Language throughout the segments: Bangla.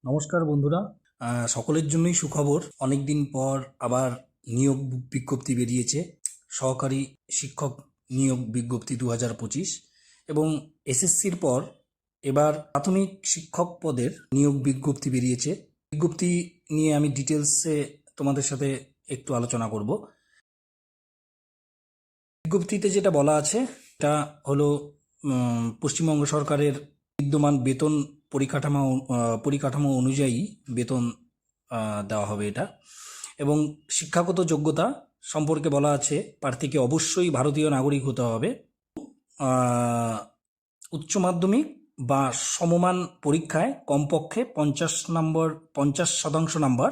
নমস্কার বন্ধুরা। সকলের জন্যই সুখবর। অনেক দিন পর আবার নিয়োগ বিজ্ঞপ্তি বেরিয়েছে, সহকারী শিক্ষক নিয়োগ বিজ্ঞপ্তি 2025। এবং এসএসসির পর এবার প্রাথমিক শিক্ষক পদের নিয়োগ বিজ্ঞপ্তি বেরিয়েছে। বিজ্ঞপ্তি নিয়ে আমি ডিটেলসে তোমাদের সাথে একটু আলোচনা করব। বিজ্ঞপ্তিতে যেটা বলা আছে এটা হলো পশ্চিমবঙ্গ সরকারের বিদ্যমান বেতন পরিকাঠামো অনুযায়ী বেতন দেওয়া হবে এটা। এবং শিক্ষাগত যোগ্যতা সম্পর্কে বলা আছে প্রার্থীকে অবশ্যই ভারতীয় নাগরিক হতে হবে। উচ্চ মাধ্যমিক বা সমমান পরীক্ষায় কমপক্ষে 50% নাম্বার,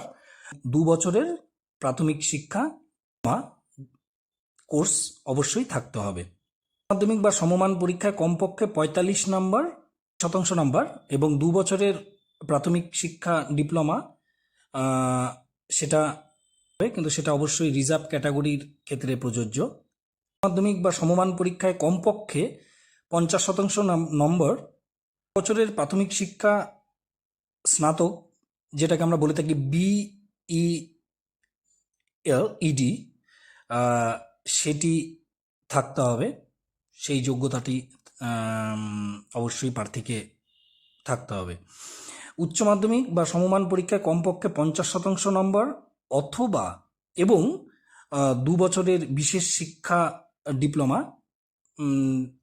2 বছরের প্রাথমিক শিক্ষা বা কোর্স অবশ্যই থাকতে হবে। মাধ্যমিক বা সমমান পরীক্ষায় কমপক্ষে 45% নাম্বার এবং 2 বছরের প্রাথমিক শিক্ষা ডিপ্লোমা, সেটা কিন্তু সেটা অবশ্যই রিজার্ভ ক্যাটাগরির ক্ষেত্রে প্রযোজ্য। মাধ্যমিক বা সমমান পরীক্ষায় কমপক্ষে 50% নম্বর, বছরের প্রাথমিক শিক্ষা স্নাতক, যেটাকে আমরা বলে থাকি BELED, সেটি থাকতে হবে। সেই যোগ্যতাটি অবশ্যই প্রার্থীকে থাকতে হবে। উচ্চ মাধ্যমিক বা সমমান পরীক্ষায় কমপক্ষে 50% নম্বর অথবা এবং 2 বছরের বিশেষ শিক্ষা ডিপ্লোমা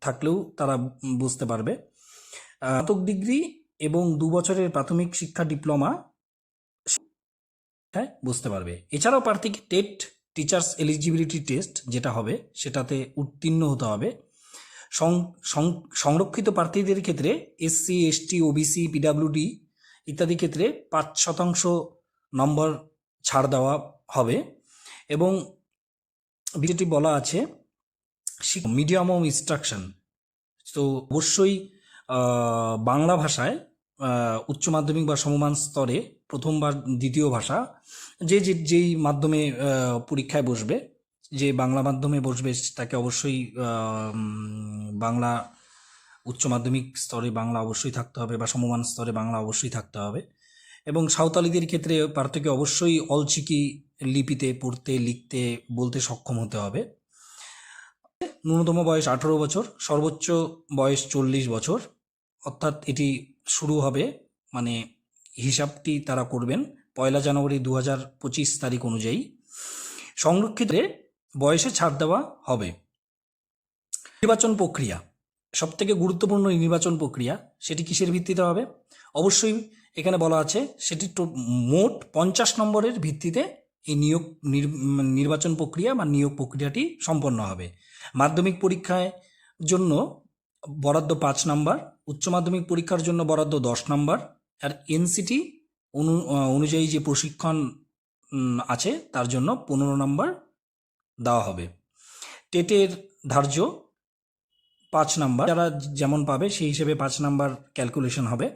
থাকলেও তারা বুঝতে পারবে। স্নাতক ডিগ্রি এবং 2 বছরের প্রাথমিক শিক্ষা ডিপ্লোমা বুঝতে পারবে। এছাড়াও প্রার্থীকে টেট, টিচার্স এলিজিবিলিটি টেস্ট যেটা হবে সেটাতে উত্তীর্ণ হতে হবে। সংরক্ষিত প্রার্থীদের ক্ষেত্রে SC, ST, OBC, PWD ইত্যাদি ক্ষেত্রে 5% নম্বর ছাড় দেওয়া হবে। এবং যেটি বলা আছে মিডিয়াম অফ ইনস্ট্রাকশন, তো অবশ্যই বাংলা ভাষায় উচ্চ মাধ্যমিক বা সমমান স্তরে প্রথম বা দ্বিতীয় ভাষা যেই মাধ্যমে পরীক্ষায় বসবে, যে বাংলা মাধ্যমে বসবে তাকে অবশ্যই বাংলা উচ্চ মাধ্যমিক স্তরে বাংলা অবশ্যই থাকতে হবে বা সমমান স্তরে বাংলা অবশ্যই থাকতে হবে। এবং সাঁওতালিদের ক্ষেত্রে প্রার্থীকে অবশ্যই অলচিকি লিপিতে পড়তে, লিখতে, বলতে সক্ষম হতে হবে। ন্যূনতম বয়স 18 বছর, সর্বোচ্চ বয়স 40 বছর, অর্থাৎ এটি শুরু হবে, মানে হিসাবটি তারা করবেন 1 জানুয়ারি 2025 তারিখ অনুযায়ী। সংরক্ষিত বয়সে ছাড় দেওয়া হবে। নির্বাচন প্রক্রিয়া, সবথেকে গুরুত্বপূর্ণ নির্বাচন প্রক্রিয়া, সেটি কিসের ভিত্তিতে হবে? অবশ্যই এখানে বলা আছে সেটি মোট 50 নম্বরের ভিত্তিতে এই নির্বাচন প্রক্রিয়া বা নিয়োগ প্রক্রিয়াটি সম্পন্ন হবে। মাধ্যমিক পরীক্ষায় জন্য বরাদ্দ 5 নম্বর, উচ্চ মাধ্যমিক পরীক্ষার জন্য বরাদ্দ 10 নম্বর, আর NCT অনুযায়ী যে প্রশিক্ষণ আছে তার জন্য 15 নম্বর দেওয়া হবে। টেটের ধার্য 5 নাম্বার, যারা যেমন পাবে সেই হিসেবে 5 নাম্বার ক্যালকুলেশন হবে।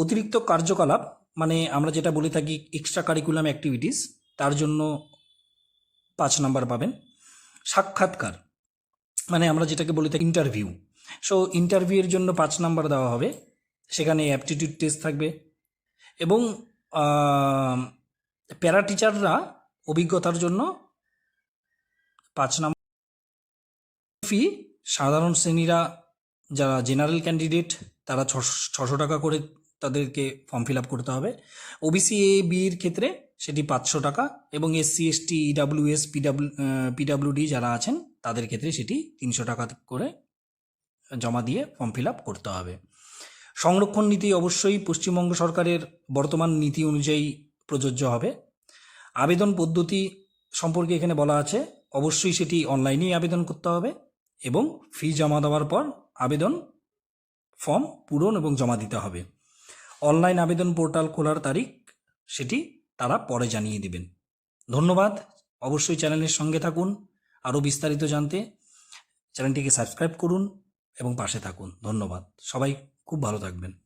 অতিরিক্ত কার্যকলাপ, মানে আমরা যেটা বলে থাকি এক্সট্রা কারিকুলাম অ্যাক্টিভিটিস, তার জন্য 5 নাম্বার পাবেন। সাক্ষাৎকার, মানে আমরা যেটাকে বলে থাকি ইন্টারভিউ, সো ইন্টারভিউয়ের জন্য 5 নাম্বার দেওয়া হবে। সেখানে অ্যাপটিটিউড টেস্ট থাকবে। এবং প্যারা টিচাররা অভিজ্ঞতার জন্য 5 নাম্বার। ফি, সাধারণ শ্রেণীরা যারা জেনারেল ক্যান্ডিডেট তারা 600 টাকা করে তাদেরকে ফর্ম ফিল আপ করতে হবে। OBC A, B এর ক্ষেত্রে সেটি 500 টাকা এবং SC, ST, EWS, PWD যারা আছেন তাদের ক্ষেত্রে সেটি 300 টাকা করে জমা দিয়ে ফর্ম ফিল আপ করতে হবে। সংরক্ষণ নীতি অবশ্যই পশ্চিমবঙ্গ সরকারের বর্তমান নীতি অনুযায়ী প্রযোজ্য হবে। আবেদন পদ্ধতি সম্পর্কে এখানে বলা আছে অবশ্যই সেটি অনলাইনেই আবেদন করতে হবে এবং ফি জমা দেওয়ার পর আবেদন ফর্ম পূরণ এবং জমা দিতে হবে। অনলাইন আবেদন পোর্টাল খোলার তারিখ সেটি তারা পরে জানিয়ে দেবেন। ধন্যবাদ। অবশ্যই চ্যানেলের সঙ্গে থাকুন। আরও বিস্তারিত জানতে চ্যানেলটিকে সাবস্ক্রাইব করুন এবং পাশে থাকুন। ধন্যবাদ। সবাই খুব ভালো থাকবেন।